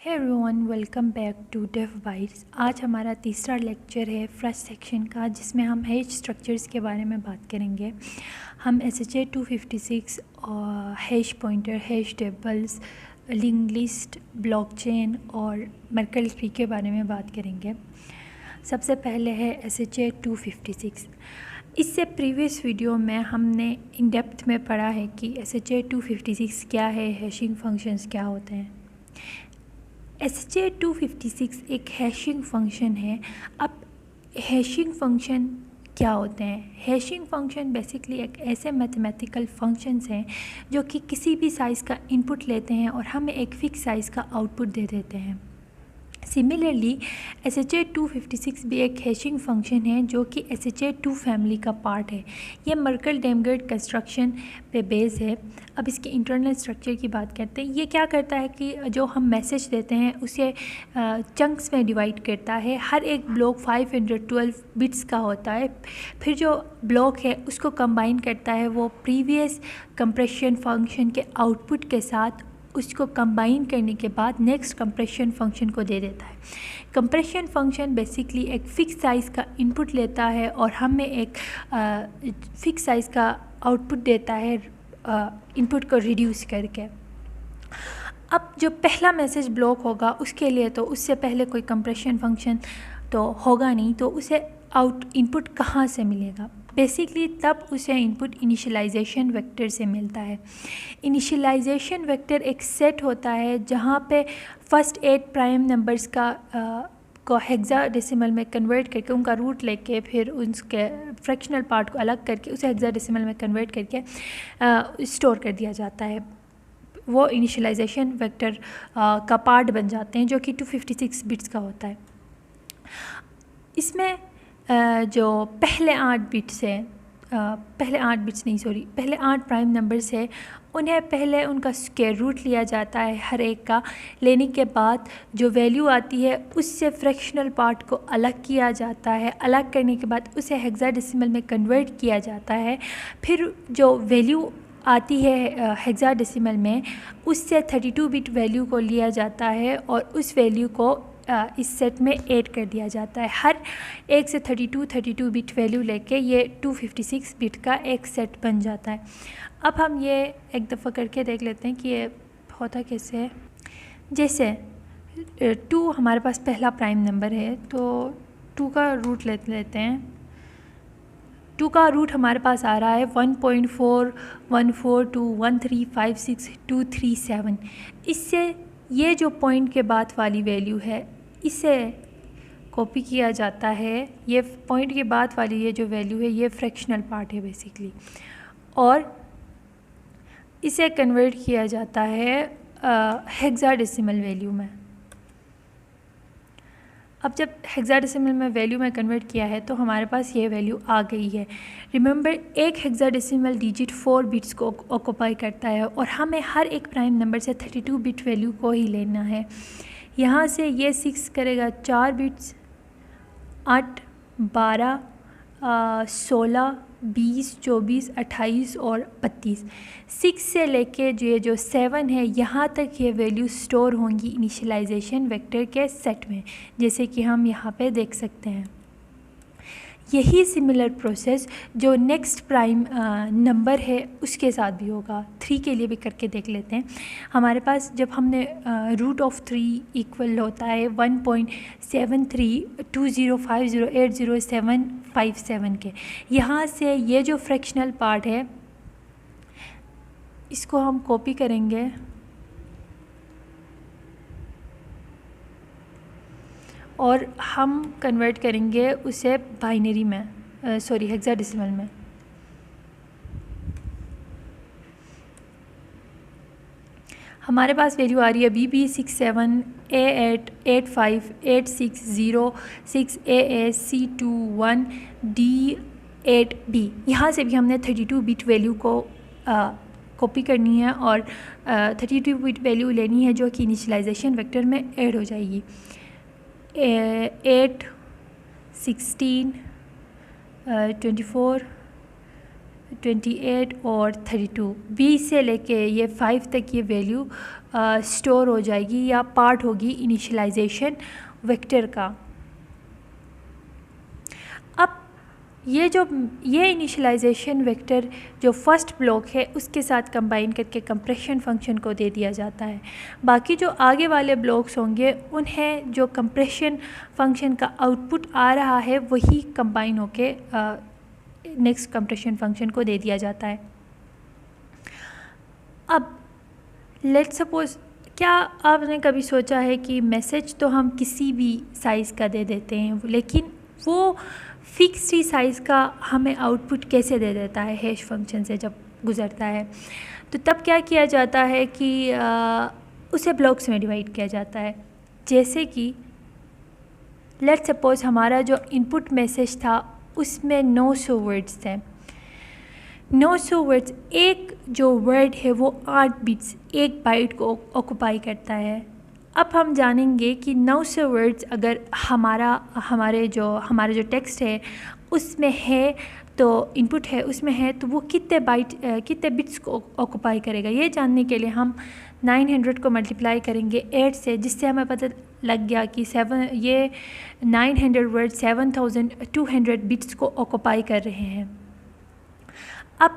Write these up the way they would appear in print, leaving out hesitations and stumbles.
Hey everyone, welcome back to Def Bytes. आज हमारा तीसरा लेक्चर है फर्स्ट सेक्शन का, जिसमें हम हैश स्ट्रक्चर्स के बारे में बात करेंगे। हम SHA 256 और hash pointer, hash tables, link list, blockchain और मर्कल ट्री के बारे में बात करेंगे। सबसे पहले है SHA 256। इससे प्रीवियस वीडियो में हमने इन डेप्थ में पढ़ा है कि SHA 256 क्या है, हैशिंग फंक्शंस क्या होते हैं। SHA 256 एक हैशिंग फंक्शन है। अब हैशिंग फंक्शन क्या होते हैं? हैशिंग फंक्शन बेसिकली एक ऐसे मैथमेटिकल फंक्शंस हैं जो कि किसी भी साइज़ का इनपुट लेते हैं और हमें एक फ़िक्स साइज़ का आउटपुट दे देते हैं। सिमिलरली SHA 256 भी एक हैशिंग फंक्शन है जो कि SHA 2 फैमिली का पार्ट है। ये मर्कल डेमगेट कंस्ट्रक्शन पे बेस है। अब इसके इंटरनल स्ट्रक्चर की बात करते हैं। ये क्या करता है कि जो हम मैसेज देते हैं उसे चंक्स में डिवाइड करता है। हर एक ब्लॉक 512 बिट्स का होता है। फिर जो ब्लॉक है उसको कंबाइन करता है वो प्रीवियस कंप्रेशन फंक्शन के आउटपुट के साथ। उसको कंबाइन करने के बाद नेक्स्ट कंप्रेशन फंक्शन को दे देता है। कंप्रेशन फंक्शन बेसिकली एक फ़िक्स साइज़ का इनपुट लेता है और हमें एक फ़िक्स साइज़ का आउटपुट देता है इनपुट को रिड्यूस करके। अब जो पहला मैसेज ब्लॉक होगा उसके लिए तो उससे पहले कोई कंप्रेशन फंक्शन तो होगा नहीं, तो उसे इनपुट कहाँ से मिलेगा? बेसिकली तब उसे इनपुट इनिशियलाइजेशन वेक्टर से मिलता है। इनिशियलाइजेशन वेक्टर एक सेट होता है जहाँ पे फर्स्ट 8 प्राइम नंबर्स को हेक्साडेसिमल में कन्वर्ट करके उनका रूट लेके फिर उसके फ्रैक्शनल पार्ट को अलग करके उसे हेक्साडेसिमल में कन्वर्ट करके स्टोर कर दिया जाता है। वो इनिशियलाइजेशन वेक्टर का पार्ट बन जाते हैं जो कि 256 बिट्स का होता है। इसमें जो पहले 8 बिट्स है, पहले 8 प्राइम नंबर्स है, उन्हें पहले उनका स्क्वायर रूट लिया जाता है हर एक का। लेने के बाद जो वैल्यू आती है उससे फ्रैक्शनल पार्ट को अलग किया जाता है। अलग करने के बाद उसे हेक्साडेसिमल में कन्वर्ट किया जाता है। फिर जो वैल्यू आती है हेक्साडेसिमल में उससे 32 बिट वैल्यू को लिया जाता है और उस वैल्यू को इस सेट में ऐड कर दिया जाता है। हर एक से 32 बिट वैल्यू लेके ये 256 बिट का एक सेट बन जाता है। अब हम ये एक दफ़ा करके देख लेते हैं कि ये होता कैसे है। जैसे 2 हमारे पास पहला प्राइम नंबर है तो 2 का रूट लेते हैं। 2 का रूट हमारे पास आ रहा है 1.414213562337। इससे ये जो पॉइंट के बाद वाली वैल्यू है इसे कॉपी किया जाता है। ये पॉइंट के बाद वाली ये जो वैल्यू है ये फ्रैक्शनल पार्ट है बेसिकली, और इसे कन्वर्ट किया जाता है हेक्साडेसिमल वैल्यू में। अब जब हेक्साडेसिमल में वैल्यू में कन्वर्ट किया है तो हमारे पास ये वैल्यू आ गई है। रिमेंबर, एक हेक्साडेसिमल डिजिट 4 बिट्स को ऑक्यूपाई करता है और हमें हर एक प्राइम नंबर से 32 बिट वैल्यू को ही लेना है। यहाँ से ये 6 करेगा 4 बिट्स, 8, 12, 16, 20, 24, 28 और 32। 6 से लेके जो 7 है यहाँ तक ये वैल्यू स्टोर होंगी इनिशियलाइजेशन वेक्टर के सेट में, जैसे कि हम यहाँ पे देख सकते हैं। यही सिमिलर प्रोसेस जो नेक्स्ट प्राइम नंबर है उसके साथ भी होगा। 3 के लिए भी करके देख लेते हैं। हमारे पास जब हमने रूट ऑफ 3 इक्वल होता है 1.732050800757 के। यहाँ से ये जो फ्रैक्शनल पार्ट है इसको हम कॉपी करेंगे और हम कन्वर्ट करेंगे उसे बाइनरी में, हेक्साडेसिमल में। हमारे पास वैल्यू आ रही है BB67A85606AA C21D8B। यहाँ से भी हमने 32 बिट वैल्यू को कॉपी करनी है और 32 बिट वैल्यू लेनी है जो कि इनिशियलाइजेशन वेक्टर में ऐड हो जाएगी। 8, 16, 24, 28 और 32, 20 से लेके ये 5 तक ये वैल्यू स्टोर हो जाएगी या पार्ट होगी इनिशियलाइजेशन वेक्टर का। अब ये इनिशियलाइजेशन वेक्टर जो फर्स्ट ब्लॉक है उसके साथ कंबाइन करके कंप्रेशन फंक्शन को दे दिया जाता है। बाकी जो आगे वाले ब्लॉक्स होंगे उन्हें जो कंप्रेशन फंक्शन का आउटपुट आ रहा है वही कंबाइन होके नेक्स्ट कंप्रेशन फंक्शन को दे दिया जाता है। अब लेट्स सपोज, क्या आपने कभी सोचा है कि मैसेज तो हम किसी भी साइज़ का दे देते हैं, लेकिन वो फिक्स्ड ही साइज़ का हमें आउटपुट कैसे दे देता है हैश फंक्शन से जब गुज़रता है? तो तब क्या किया जाता है कि उसे ब्लॉक्स में डिवाइड किया जाता है। जैसे कि लेट्स सपोज हमारा जो इनपुट मैसेज था उसमें 900 वर्ड्स थे। 900 वर्ड्स, एक जो वर्ड है वो 8 बिट्स, एक बाइट को ऑक्यूपाई करता है। अब हम जानेंगे कि 900 वर्ड्स अगर हमारा जो टेक्स्ट है उसमें है, तो इनपुट है उसमें है, तो वो कितने बिट्स को ऑक्यूपाई करेगा। ये जानने के लिए हम 900 को मल्टीप्लाई करेंगे 8 से, जिससे हमें पता लग गया कि 900 वर्ड 7200 बिट्स को ऑक्यूपाई कर रहे हैं। अब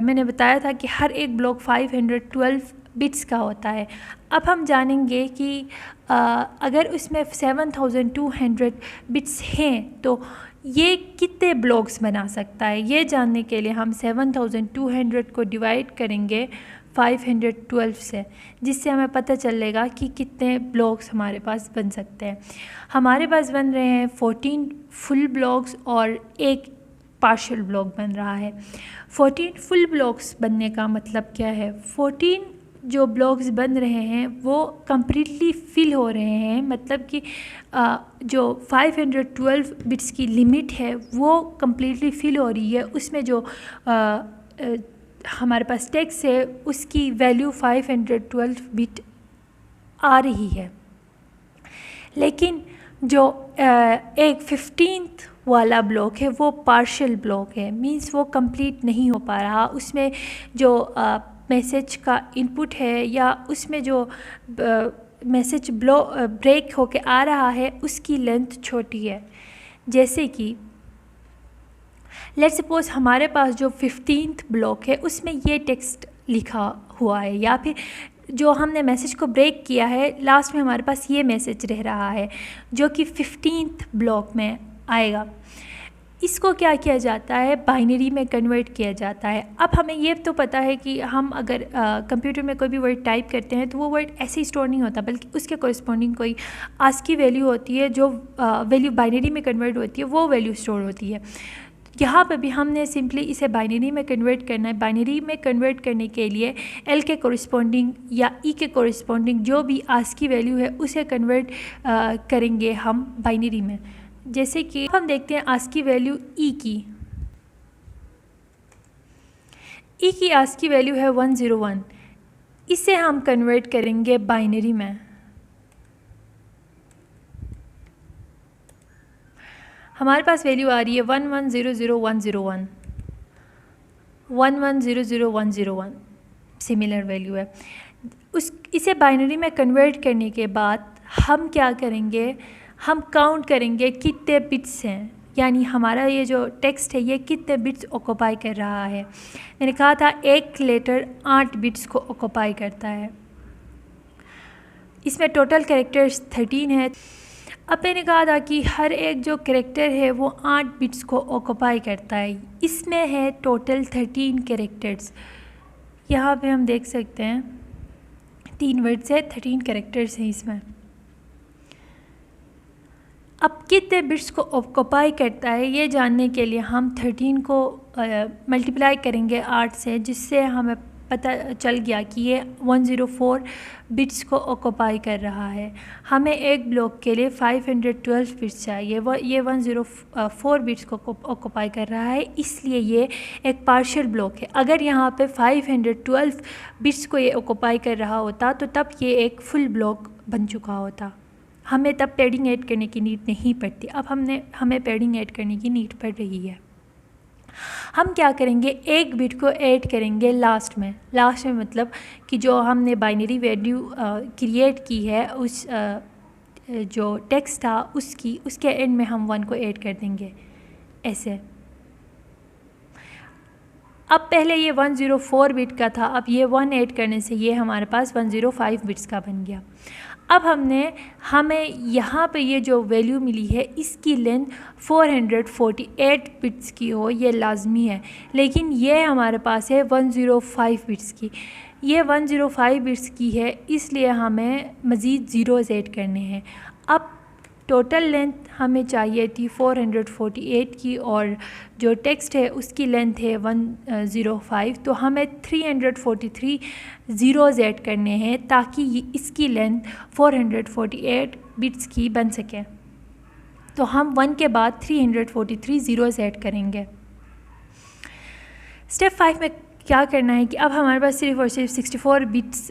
मैंने बताया था कि हर एक ब्लॉक 512 बिट्स का होता है। अब हम जानेंगे कि अगर उसमें 7200 बिट्स हैं तो ये कितने ब्लॉक्स बना सकता है। ये जानने के लिए हम 7200 को डिवाइड करेंगे 512 से, जिससे हमें पता चलेगा कि कितने ब्लॉक्स हमारे पास बन सकते हैं। हमारे पास बन रहे हैं 14 फुल ब्लॉक्स और एक पार्शियल ब्लॉक बन रहा है। 14 फुल ब्लॉक्स बनने का मतलब क्या है? 14 जो ब्लॉक्स बन रहे हैं वो कम्प्लीटली फिल हो रहे हैं, मतलब कि जो 512 बिट्स की लिमिट है वो कम्प्लीटली फिल हो रही है। उसमें जो हमारे पास टेक्स्ट है उसकी वैल्यू 512 बिट आ रही है। लेकिन जो एक 15th वाला ब्लॉक है वो पार्शियल ब्लॉक है, मींस वो कंप्लीट नहीं हो पा रहा। उसमें जो मैसेज का इनपुट है या उसमें जो मैसेज ब्रेक होके आ रहा है उसकी लेंथ छोटी है। जैसे कि लेट्स सपोज हमारे पास जो 15th ब्लॉक है उसमें ये टेक्स्ट लिखा हुआ है, या फिर जो हमने मैसेज को ब्रेक किया है लास्ट में हमारे पास ये मैसेज रह रहा है जो कि 15th ब्लॉक में आएगा। इसको क्या किया जाता है? बाइनरी में कन्वर्ट किया जाता है। अब हमें ये तो पता है कि हम अगर कंप्यूटर में कोई भी वर्ड टाइप करते हैं तो वो वर्ड ऐसे ही स्टोर नहीं होता, बल्कि उसके कॉरस्पॉन्डिंग कोई आस्की वैल्यू होती है, जो वैल्यू बाइनरी में कन्वर्ट होती है वो वैल्यू स्टोर होती है। यहाँ पे भी हमने सिंपली इसे बाइनरी में कन्वर्ट करना है। बाइनरी में कन्वर्ट करने के लिए एल के कॉरस्पॉन्डिंग या ई के कॉरस्पॉन्डिंग जो भी आस्की वैल्यू है उसे कन्वर्ट करेंगे हम बाइनरी में। जैसे कि हम देखते हैं आस्की वैल्यू ई की आस्की वैल्यू है 101। इसे हम कन्वर्ट करेंगे बाइनरी में। हमारे पास वैल्यू आ रही है 1100101, 1100101 सिमिलर वैल्यू है। इसे बाइनरी में कन्वर्ट करने के बाद हम क्या करेंगे? हम काउंट करेंगे कितने बिट्स हैं, यानी हमारा ये जो टेक्स्ट है ये कितने बिट्स ऑक्यूपाई कर रहा है। मैंने कहा था एक लेटर 8 बिट्स को ऑक्यूपाई करता है। इसमें टोटल कैरेक्टर्स 13 है। अब मैंने कहा था कि हर एक जो कैरेक्टर है वो 8 बिट्स को ऑक्यूपाई करता है। इसमें है टोटल 13 कैरेक्टर्स। यहाँ पे हम देख सकते हैं 3 वर्ड्स है, 13 कैरेक्टर्स हैं इसमें। अब कितने बिट्स को ऑक्यूपाई करता है ये जानने के लिए हम 13 को मल्टीप्लाई करेंगे 8 से, जिससे हमें पता चल गया कि ये 104 बिट्स को ऑक्यूपाई कर रहा है। हमें एक ब्लॉक के लिए 512 बिट्स चाहिए, ये 104 बिट्स को ऑक्यूपाई कर रहा है, इसलिए ये एक पार्शियल ब्लॉक है। अगर यहाँ पे 512 बिट्स को ये ऑक्यूपाई कर रहा होता तो तब ये एक फुल ब्लॉक बन चुका होता। हमें तब पैडिंग ऐड करने की नीड नहीं पड़ती। अब हमें पैडिंग ऐड करने की नीड पड़ रही है। हम क्या करेंगे, एक बिट को ऐड करेंगे लास्ट में मतलब कि जो हमने बाइनरी वैल्यू क्रिएट की है उस जो टेक्स्ट था उसके एंड में हम 1 को ऐड कर देंगे ऐसे। अब पहले ये 104 बिट का था, अब ये 1 ऐड करने से ये हमारे पास 105 बिट्स का बन गया। अब हमें यहाँ पे ये जो वैल्यू मिली है इसकी लेंथ 448 बिट्स की हो, ये लाजमी है, लेकिन ये हमारे पास है 105 बिट्स की। ये 105 बिट्स की है, इसलिए हमें मज़ीद ज़ीरोज़ ऐड करने हैं। अब टोटल लेंथ हमें चाहिए थी 448 की और जो टेक्स्ट है उसकी लेंथ है 105, तो हमें 343 ज़ीरोज़ ऐड करने हैं ताकि इसकी लेंथ 448 बिट्स की बन सके। तो हम 1 के बाद 343 ज़ीरोज़ ऐड करेंगे। स्टेप 5 में क्या करना है कि अब हमारे पास सिर्फ और सिर्फ 64 बिट्स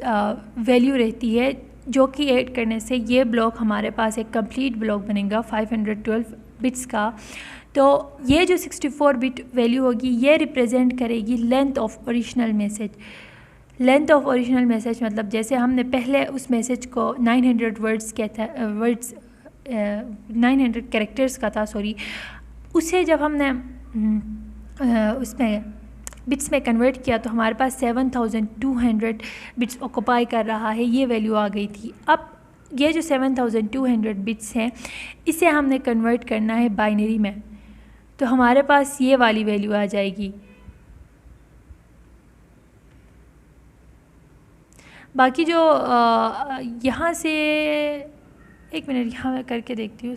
वैल्यू रहती है, जो कि ऐड करने से ये ब्लॉक हमारे पास एक कंप्लीट ब्लॉक बनेगा 512 बिट्स का। तो ये जो 64 बिट वैल्यू होगी ये रिप्रेजेंट करेगी length of original message. Length of original message मतलब जैसे हमने पहले उस मैसेज को 900 वर्ड्स कहता 900 कैरेक्टर्स का था, उसे जब हमने उसमें बिट्स में कन्वर्ट किया तो हमारे पास 7200 बिट्स ऑक्यूपाई कर रहा है, ये वैल्यू आ गई थी। अब ये जो 7200 बिट्स हैं इसे हमने कन्वर्ट करना है बाइनरी में, तो हमारे पास ये वाली वैल्यू आ जाएगी। बाकी जो यहाँ से एक मिनट यहाँ मैं करके देखती हूँ।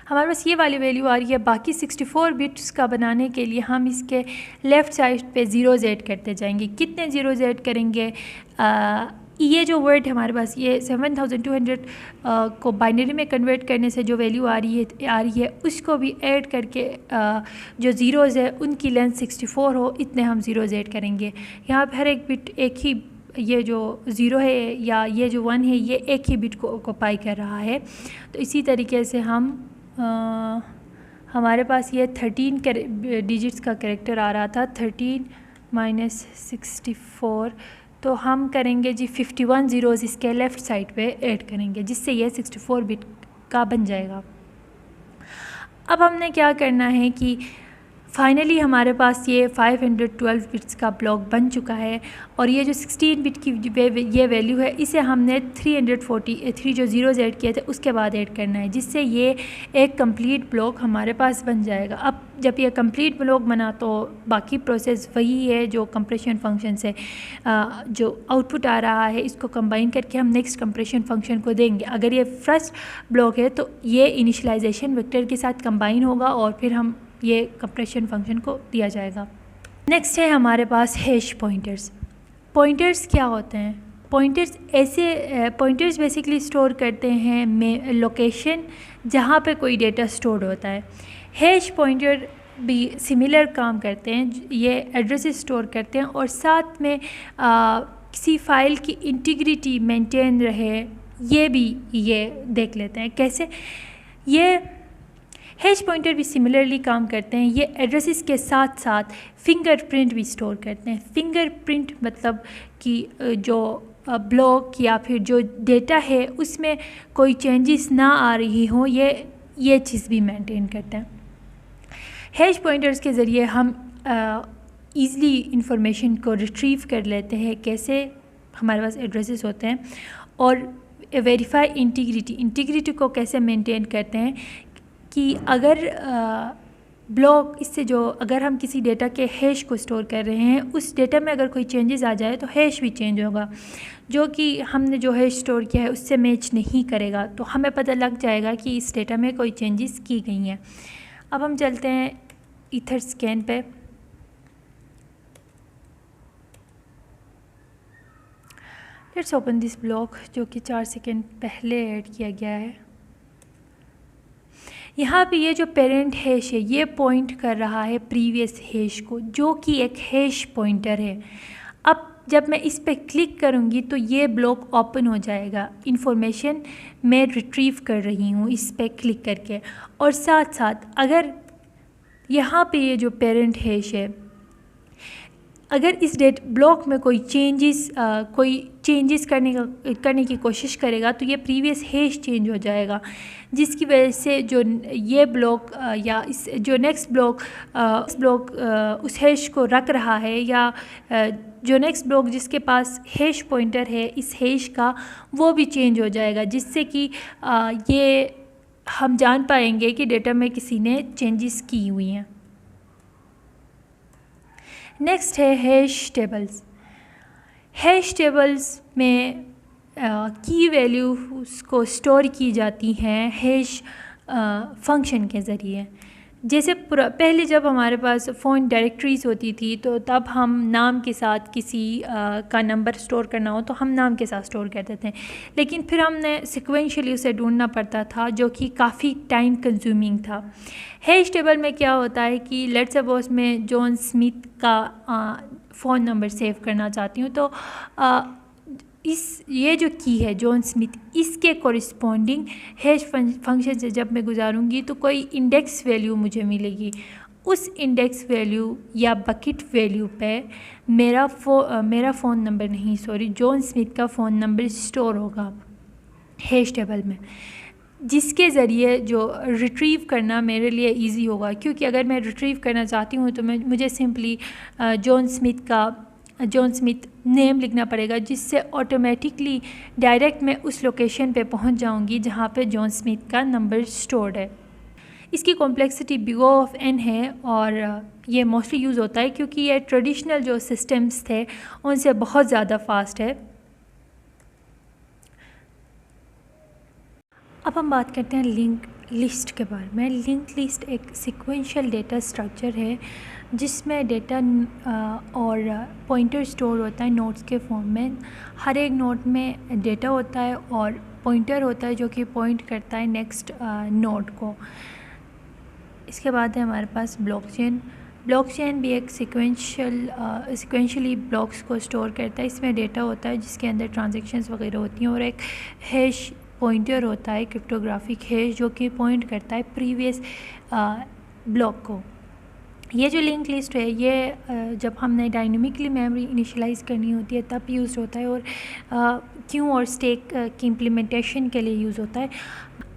हमारे पास ये वाली वैल्यू आ रही है। बाकी 64 बिट्स का बनाने के लिए हम इसके लेफ़्ट साइड पे ज़ीरोज़ ऐड करते जाएंगे। कितने ज़ीरोज़ ऐड करेंगे? ये जो वर्ड है हमारे पास, ये 7200 को बाइनरी में कन्वर्ट करने से जो वैल्यू आ रही है उसको भी ऐड करके जो ज़ीरोज़ है उनकी लेंथ 64 हो, इतने हम ज़ीरोज़ ऐड करेंगे। यहाँ पर हर एक बिट एक ही, ये जो ज़ीरो है या ये जो 1 है ये एक ही बिट को ऑक्यूपाई कर रहा है। तो इसी तरीके से हमारे पास ये 13 डिजिट्स का कैरेक्टर आ रहा था, 13 माइनस 64, तो हम करेंगे जी 51 ज़ीरोज़ इसके लेफ़्ट साइड पे ऐड करेंगे, जिससे ये 64 बिट का बन जाएगा। अब हमने क्या करना है कि फाइनली हमारे पास ये 512 बिट्स का ब्लॉक बन चुका है और ये जो 16 बिट की ये वैल्यू है इसे हमने 343 जो ज़ीरोज़ ऐड किए थे उसके बाद ऐड करना है, जिससे ये एक कंप्लीट ब्लॉक हमारे पास बन जाएगा। अब जब ये कंप्लीट ब्लॉक बना तो बाकी प्रोसेस वही है जो कंप्रेशन फंक्शन से जो आउटपुट आ रहा है इसको कंबाइन करके हम नेक्स्ट कंप्रेशन फंक्शन को देंगे। अगर ये फर्स्ट ब्लॉक है तो ये इनिशियलाइजेशन वेक्टर के साथ कंबाइन होगा और फिर हम ये कंप्रेशन फंक्शन को दिया जाएगा। नेक्स्ट है हमारे पास हैश पॉइंटर्स। पॉइंटर्स क्या होते हैं? पॉइंटर्स बेसिकली स्टोर करते हैं लोकेशन जहाँ पे कोई डेटा स्टोर होता है। हैश पॉइंटर भी सिमिलर काम करते हैं, ये एड्रेसेस स्टोर करते हैं और साथ में किसी फ़ाइल की इंटीग्रिटी मेंटेन रहे ये देख लेते हैं। कैसे? ये हैश पॉइंटर भी सिमिलरली काम करते हैं, ये एड्रेसेस के साथ साथ फिंगरप्रिंट भी स्टोर करते हैं। फिंगरप्रिंट मतलब कि जो ब्लॉक या फिर जो डेटा है उसमें कोई चेंजेस ना आ रही हों, ये चीज़ भी मेंटेन करते हैं। हैश पॉइंटर्स के ज़रिए हम ईज़िली इंफॉर्मेशन को रिट्रीव कर लेते हैं। कैसे? हमारे पास एड्रेसेस होते हैं और वेरीफाई इंटीग्रिटी को कैसे मेंटेन करते हैं कि अगर ब्लॉक इससे जो अगर हम किसी डेटा के हैश को स्टोर कर रहे हैं उस डेटा में अगर कोई चेंजेस आ जाए तो हैश भी चेंज होगा, जो कि हमने जो हैश स्टोर किया है उससे मैच नहीं करेगा, तो हमें पता लग जाएगा कि इस डेटा में कोई चेंजेस की गई हैं। अब हम चलते हैं ईथरस्कैन पे। लेट्स ओपन दिस ब्लॉक जो कि 4 सेकेंड पहले ऐड किया गया है। यहाँ पे ये जो पेरेंट हैश है ये पॉइंट कर रहा है प्रीवियस हैश को, जो कि एक हैश पॉइंटर है। अब जब मैं इस पर क्लिक करूँगी तो ये ब्लॉक ओपन हो जाएगा, इंफॉर्मेशन मैं रिट्रीव कर रही हूँ इस पर क्लिक करके। और साथ साथ अगर यहाँ पे ये जो पेरेंट हैश है, अगर इस डेट ब्लॉक में कोई चेंजेस करने की कोशिश करेगा तो ये प्रीवियस हैश चेंज हो जाएगा, जिसकी वजह से जो ये ब्लॉक या इस जो नेक्स्ट ब्लॉक उस हैश को रख रहा है, या जो नेक्स्ट ब्लॉक जिसके पास हैश पॉइंटर है इस हैश का, वो भी चेंज हो जाएगा, जिससे कि ये हम जान पाएंगे कि डेटा में किसी ने चेंजेस की हुई हैं। नेक्स्ट है हैश टेबल्स। हैश टेबल्स में की वैल्यूज़ को स्टोर की जाती हैं हैश फंक्शन के ज़रिए। जैसे पहले जब हमारे पास फ़ोन डायरेक्टरीज़ होती थी तो तब हम नाम के साथ किसी का नंबर स्टोर करना हो तो हम नाम के साथ स्टोर करते थे, लेकिन फिर हमने सिक्वेंशली उसे ढूंढना पड़ता था, जो कि काफ़ी टाइम कंज्यूमिंग था। हैश टेबल में क्या होता है कि लेट्स सपोज मैं जॉन स्मिथ का फ़ोन नंबर सेव करना चाहती हूँ, तो ये जो की है जॉन स्मिथ, इसके कोरिस्पोंडिंग हैश फंक्शन से जब मैं गुजारूंगी तो कोई इंडेक्स वैल्यू मुझे मिलेगी। उस इंडेक्स वैल्यू या बकेट वैल्यू पे मेरा फ़ोन नंबर नहीं, सॉरी, जॉन स्मिथ का फ़ोन नंबर स्टोर होगा हैश टेबल में, जिसके ज़रिए जो रिट्रीव करना मेरे लिए इजी होगा। क्योंकि अगर मैं रिट्रीव करना चाहती हूँ तो मुझे सिंपली जॉन स्मिथ नेम लिखना पड़ेगा, जिससे ऑटोमेटिकली डायरेक्ट मैं उस लोकेशन पे पहुंच जाऊंगी जहां पे जॉन स्मिथ का नंबर स्टोर्ड है। इसकी complexity big O of n है और ये मोस्टली यूज़ होता है क्योंकि ये ट्रेडिशनल जो सिस्टम्स थे उनसे बहुत ज़्यादा फास्ट है। अब हम बात करते हैं लिंक लिस्ट के बारे में। लिंक लिस्ट एक सिक्वेंशियल डेटा स्ट्रक्चर है जिसमें डेटा और पॉइंटर स्टोर होता है नोड्स के फॉर्म में। हर एक नोड में डेटा होता है और पॉइंटर होता है जो कि पॉइंट करता है नेक्स्ट नोड को। इसके बाद है हमारे पास ब्लॉकचेन। ब्लॉकचेन भी एक सिक्वेंशली ब्लॉक्स को स्टोर करता है। इसमें डेटा होता है जिसके अंदर ट्रांजैक्शंस वगैरह होती हैं और एक हैश पॉइंटर होता है, क्रिप्टोग्राफिक हैश, जो कि पॉइंट करता है प्रीवियस ब्लॉक को। ये जो लिंक लिस्ट है ये जब हमने डायनामिकली मेमोरी इनिशियलाइज़ करनी होती है तब यूज़ होता है और क्यू और स्टैक की इम्प्लीमेंटेशन के लिए यूज़ होता है।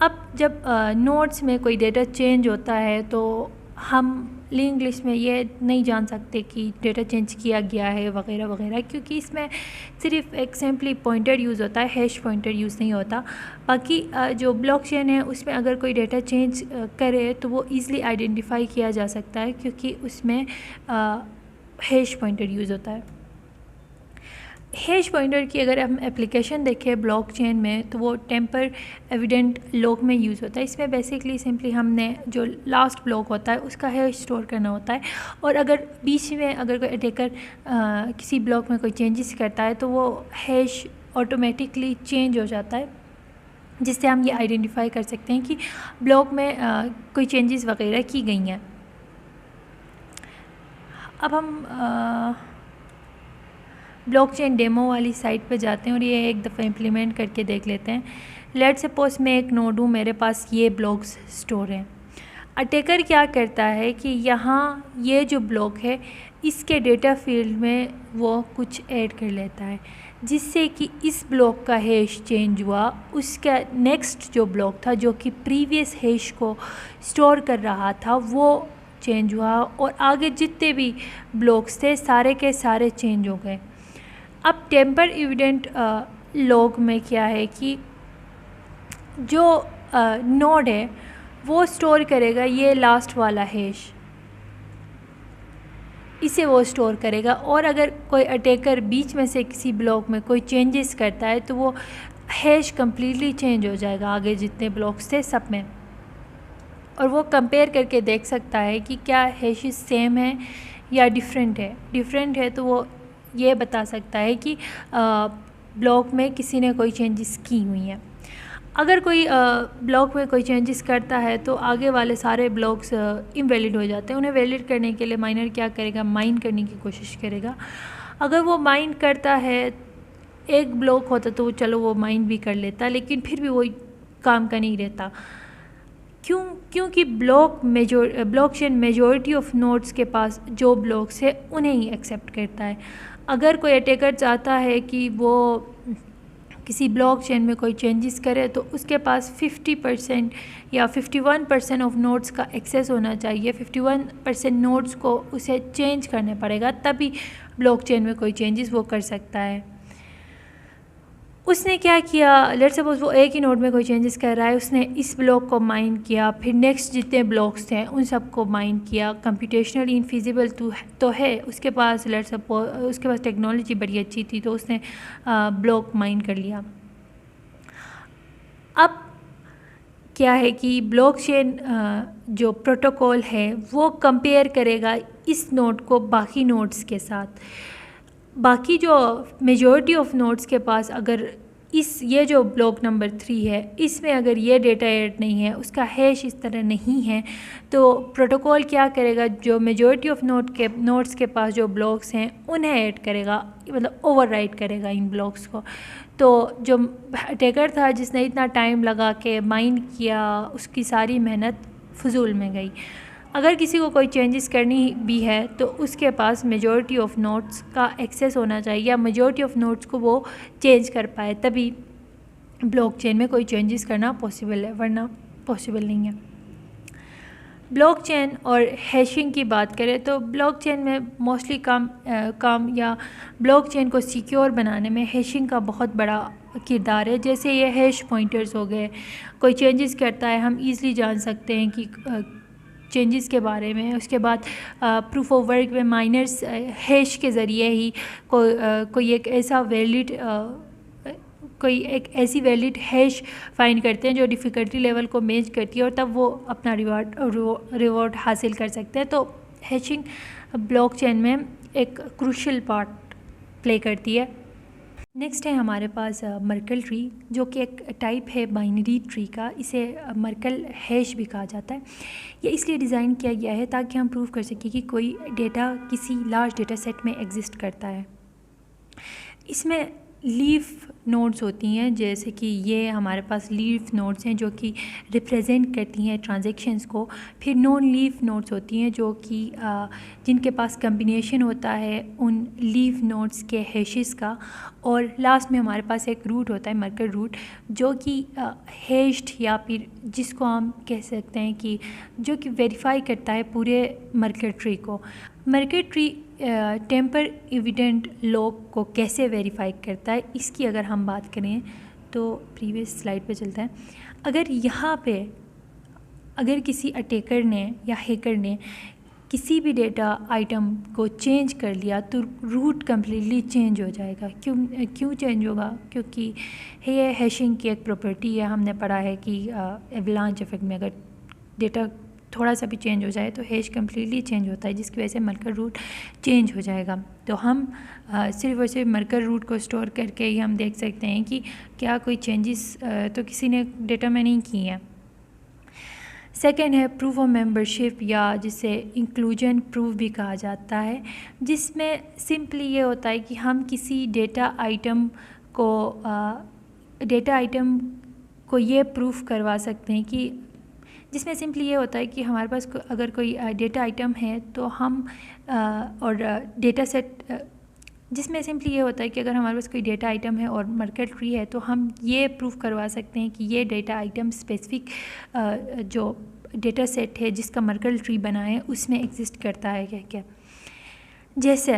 अब जब नोड्स में कोई डेटा चेंज होता है तो हम लिंक लिस्ट में ये नहीं जान सकते कि डेटा चेंज किया गया है वगैरह वगैरह, क्योंकि इसमें सिर्फ एक सिंपली पॉइंटर यूज़ होता है, हैश पॉइंटर यूज़ नहीं होता। बाकी जो ब्लॉकचेन है उसमें अगर कोई डेटा चेंज करे तो वो ईज़िली आइडेंटिफाई किया जा सकता है क्योंकि उसमें हैश पॉइंटर यूज़ होता है। हैश पॉइंटर की अगर हम एप्लीकेशन देखें ब्लॉकचेन में तो वो टेम्पर एविडेंट लॉक में यूज़ होता है। इसमें बेसिकली सिंपली हमने जो लास्ट ब्लॉक होता है उसका हैश स्टोर करना होता है और अगर बीच में अगर कोई अटैकर किसी ब्लॉक में कोई चेंजेस करता है तो वो हैश ऑटोमेटिकली चेंज हो जाता है, जिससे हम ये आइडेंटिफाई कर सकते हैं कि ब्लॉक में कोई चेंजेस वगैरह की गई हैं। अब हम ब्लॉकचेन डेमो वाली साइट पे जाते हैं और ये एक दफ़ा इम्प्लीमेंट करके देख लेते हैं। लेट्स सपोज मैं एक नोड हूँ, मेरे पास ये ब्लॉक्स स्टोर हैं। अटैकर क्या करता है कि यहाँ ये जो ब्लॉक है इसके डेटा फील्ड में वो कुछ ऐड कर लेता है, जिससे कि इस ब्लॉक का हैश चेंज हुआ, उसका नेक्स्ट जो ब्लॉक था जो कि प्रीवियस हैश को स्टोर कर रहा था वो चेंज हुआ और आगे जितने भी ब्लॉक्स थे सारे के सारे चेंज हो गए। अब टेम्पर एविडेंट लॉग में क्या है कि जो नोड है वो स्टोर करेगा ये लास्ट वाला हैश, इसे वो स्टोर करेगा और अगर कोई अटैकर बीच में से किसी ब्लॉक में कोई चेंजेस करता है तो वो हैश कम्प्लीटली चेंज हो जाएगा आगे जितने ब्लॉक्स थे सब में, और वो कंपेयर करके देख सकता है कि क्या हैशेस सेम है या डिफरेंट है। डिफरेंट है तो वो ये बता सकता है कि ब्लॉक में किसी ने कोई चेंजेस की हुई हैं। अगर कोई ब्लॉक में कोई चेंजेस करता है तो आगे वाले सारे ब्लॉक्स इनवैलिड हो जाते हैं। उन्हें वैलिड करने के लिए माइनर क्या करेगा, माइन करने की कोशिश करेगा। अगर वो माइंड करता है, एक ब्लॉक होता तो चलो वो माइंड भी कर लेता, लेकिन फिर भी वो काम का नहीं रहता। क्योंकि ब्लॉकचेन मेजॉरिटी ऑफ नोड्स के पास जो ब्लॉक्स है उन्हें ही एक्सेप्ट करता है। अगर कोई अटैकर चाहता है कि वो किसी ब्लॉकचेन में कोई चेंजेस करे तो उसके पास 50% या 51% ऑफ नोड्स का एक्सेस होना चाहिए। 51% नोड्स को उसे चेंज करने पड़ेगा, तभी ब्लॉकचेन में कोई चेंजेस वो कर सकता है। उसने क्या किया, लेट्स सपोज वो एक ही नोड में कोई चेंजेस कर रहा है, उसने इस ब्लॉक को माइन किया, फिर नेक्स्ट जितने ब्लॉक्स थे उन सब को माइन किया। कंप्यूटेशनली इनफिजिबल तो है उसके पास, लेट्स सपोज उसके पास टेक्नोलॉजी बड़ी अच्छी थी तो उसने ब्लॉक माइन कर लिया। अब क्या है कि ब्लॉकचेन जो प्रोटोकॉल है वो कंपेयर करेगा इस नोड को बाकी नोड्स के साथ। बाकी जो मेजॉरिटी ऑफ नोड्स के पास अगर ये जो ब्लॉक नंबर 3 है इसमें अगर ये डेटा ऐड नहीं है, उसका हैश इस तरह नहीं है, तो प्रोटोकॉल क्या करेगा, जो मेजॉरिटी ऑफ नोड्स के पास जो ब्लॉक्स हैं उन्हें ऐड करेगा, मतलब ओवरराइट करेगा इन ब्लॉक्स को। तो जो अटैकर था जिसने इतना टाइम लगा के माइन किया, उसकी सारी मेहनत फजूल में गई। अगर किसी को कोई चेंजेस करनी भी है तो उसके पास मेजॉरिटी ऑफ नोड्स का एक्सेस होना चाहिए, या मेजॉरिटी ऑफ नोड्स को वो चेंज कर पाए, तभी ब्लॉकचेन में कोई चेंजेस करना पॉसिबल है, वरना पॉसिबल नहीं है। ब्लॉकचेन और हैशिंग की बात करें तो ब्लॉकचेन में मोस्टली काम या ब्लॉकचेन को सिक्योर बनाने में हैशिंग का बहुत बड़ा किरदार है। जैसे ये हैश पॉइंटर्स हो गए, कोई चेंजेस करता है हम ईज़िली जान सकते हैं कि चेंजेस के बारे में। उसके बाद प्रूफ ऑफ वर्क में माइनर्स हैश के ज़रिए ही कोई एक ऐसी वैलिड हैश फाइंड करते हैं जो डिफ़िकल्टी लेवल को मैच करती है, और तब वो अपना रिवॉर्ड हासिल कर सकते हैं। तो हैशिंग ब्लॉकचेन में एक क्रूशियल पार्ट प्ले करती है। नेक्स्ट है हमारे पास मर्कल ट्री, जो कि एक टाइप है बाइनरी ट्री का। इसे मर्कल हैश भी कहा जाता है। ये इसलिए डिज़ाइन किया गया है ताकि हम प्रूव कर सकें कि कोई डेटा किसी लार्ज डेटा सेट में एग्जिस्ट करता है। इसमें लीफ नोड्स होती हैं, जैसे कि ये हमारे पास लीफ नोड्स हैं जो कि रिप्रेजेंट करती हैं ट्रांजैक्शंस को। फिर नॉन लीफ नोड्स होती हैं जो कि जिनके पास कम्बिनेशन होता है उन लीफ नोड्स के हैशेस का। और लास्ट में हमारे पास एक रूट होता है, मर्कल रूट, जो कि हैश्ड या फिर जिसको हम कह सकते हैं कि जो कि वेरीफाई करता है पूरे मर्कल ट्री को। Merkel tree temper evident log को कैसे वेरीफाई करता है, इसकी अगर हम बात करें तो प्रीवियस स्लाइड पे चलते हैं। अगर किसी अटैकर ने या हैकर ने किसी भी डेटा आइटम को चेंज कर लिया तो रूट कम्प्लीटली चेंज हो जाएगा। क्यों चेंज होगा? क्योंकि ये हैशिंग की एक प्रॉपर्टी है। हमने पढ़ा है कि एवलांच इफेक्ट में अगर डेटा थोड़ा सा भी चेंज हो जाए तो हैश कम्प्लीटली चेंज होता है, जिसकी वजह से मर्कल रूट चेंज हो जाएगा। तो हम सिर्फ और सिर्फ मर्कल रूट को स्टोर करके ही हम देख सकते हैं कि क्या कोई चेंजेस तो किसी ने डेटा में नहीं की हैं। सेकेंड है प्रूफ ऑफ मेंबरशिप, या जिसे इंक्लूजन प्रूफ भी कहा जाता है, जिसमें सिंपली ये होता है कि हम किसी डेटा आइटम को ये प्रूफ करवा सकते हैं कि जिसमें सिंपली ये होता है कि हमारे पास अगर कोई डेटा आइटम है तो हम और डेटा सेट, जिसमें सिंपली ये होता है कि अगर हमारे पास कोई डेटा आइटम है और मर्कल ट्री है तो हम ये प्रूफ करवा सकते हैं कि ये डेटा आइटम स्पेसिफिक जो डेटा सेट है जिसका मर्कल ट्री बना है उसमें एग्जिस्ट करता है क्या। जैसे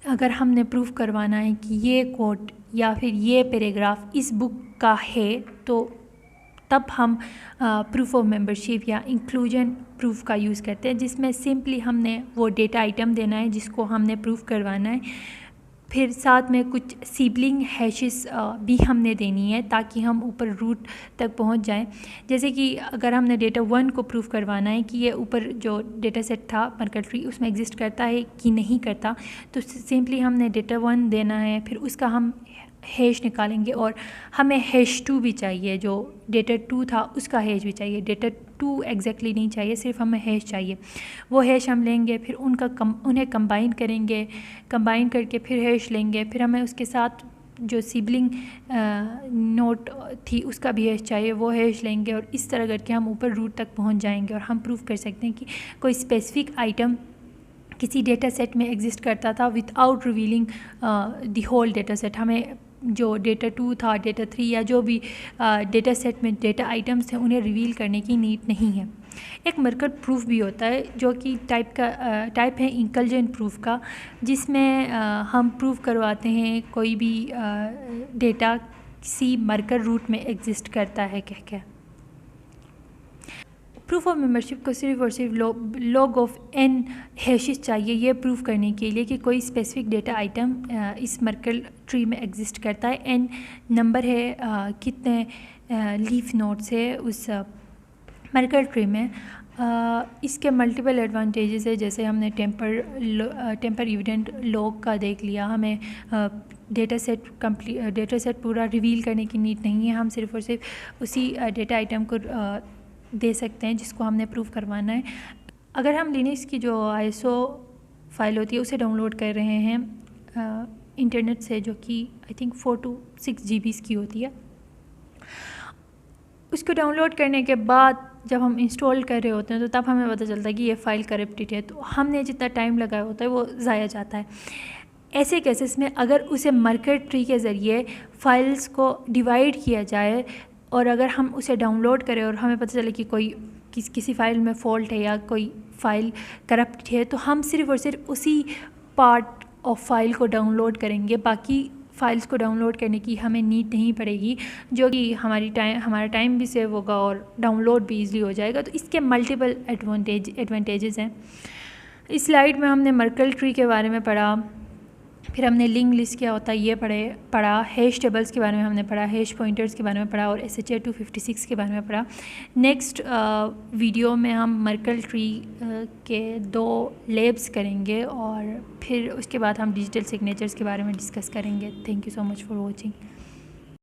अगर हमने प्रूफ करवाना है कि ये कोड या फिर ये पैराग्राफ इस बुक का है, तो तब हम प्रूफ ऑफ मेंबरशिप या इंक्लूजन प्रूफ का यूज़ करते हैं, जिसमें सिंपली हमने वो डेटा आइटम देना है जिसको हमने प्रूफ करवाना है। फिर साथ में कुछ सिबलिंग हैशेस भी हमने देनी है ताकि हम ऊपर रूट तक पहुंच जाएं। जैसे कि अगर हमने डेटा 1 को प्रूफ करवाना है कि ये ऊपर जो डेटा सेट था मर्कल ट्री उसमें एग्जिस्ट करता है कि नहीं करता, तो सिंपली हमने डेटा 1 देना है, फिर उसका हम हैश निकालेंगे और हमें हैश 2 भी चाहिए, जो डेटा 2 था उसका हैश भी चाहिए। डेटा 2 एग्जैक्टली नहीं चाहिए, सिर्फ हमें हैश चाहिए। वो हैश हम लेंगे, फिर उन्हें कंबाइन करेंगे, कंबाइन करके फिर हैश लेंगे, फिर हमें उसके साथ जो सिबलिंग नोट थी उसका भी हैश चाहिए, वो हैश लेंगे और इस तरह करके हम ऊपर रूट तक पहुंच जाएंगे और हम प्रूव कर सकते हैं कि कोई स्पेसिफिक आइटम किसी डेटा सेट में एग्जिस्ट करता था without revealing the whole data set. हमें जो डेटा 2 था, डेटा 3 या जो भी डेटा सेट में डेटा आइटम्स थे उन्हें रिवील करने की नीड नहीं है। एक मर्कल प्रूफ भी होता है जो कि टाइप है इंकलजेंट प्रूफ का, जिसमें हम प्रूफ करवाते हैं कोई भी डेटा किसी मर्कल रूट में एग्जिस्ट करता है कह के। प्रूफ ऑफ मेंबरशिप को सिर्फ और सिर्फ लॉग ऑफ n हैशेस चाहिए ये प्रूफ करने के लिए कि कोई स्पेसिफिक डेटा आइटम इस मर्कल ट्री में एग्जिस्ट करता है। n नंबर है कितने लीफ नोड्स है उस मर्कल ट्री में। इसके मल्टीपल एडवांटेजेस है, जैसे हमने टेम्पर इविडेंट लॉग का देख लिया। हमें डेटा सेट पूरा रिवील करने की नीड नहीं है, हम सिर्फ और सिर्फ उसी डेटा आइटम को दे सकते हैं जिसको हमने प्रूफ करवाना है। अगर हम लिनक्स की जो ISO फाइल होती है उसे डाउनलोड कर रहे हैं इंटरनेट से, जो कि आई थिंक 4 to 6 GB की होती है, उसको डाउनलोड करने के बाद जब हम इंस्टॉल कर रहे होते हैं तो तब हमें पता चलता है कि ये फ़ाइल करप्टेड है, तो हमने जितना टाइम लगाया होता है वो ज़ाया जाता है। ऐसे केसेस में अगर उसे मर्कल ट्री के ज़रिए फाइल्स को डिवाइड किया जाए और अगर हम उसे डाउनलोड करें और हमें पता चले कि कोई किसी फ़ाइल में फ़ॉल्ट है या कोई फ़ाइल करप्ट है, तो हम सिर्फ और सिर्फ उसी पार्ट ऑफ फाइल को डाउनलोड करेंगे, बाकी फ़ाइल्स को डाउनलोड करने की हमें नीड नहीं पड़ेगी, जो कि हमारा टाइम भी सेव होगा और डाउनलोड भी ईज़िली हो जाएगा। तो इसके मल्टीपल एडवांटेजेस हैं। इस स्लाइड में हमने मर्कल ट्री के बारे में पढ़ा, फिर हमने लिंक लिस्ट क्या होता है ये पढ़ा, हैश टेबल्स के बारे में हमने पढ़ा, हैश पॉइंटर्स के बारे में पढ़ा और SHA 256 के बारे में पढ़ा। नेक्स्ट वीडियो में हम मर्कल ट्री के 2 लैब्स करेंगे और फिर उसके बाद हम डिजिटल सिग्नेचर्स के बारे में डिस्कस करेंगे। Thank you so much for watching.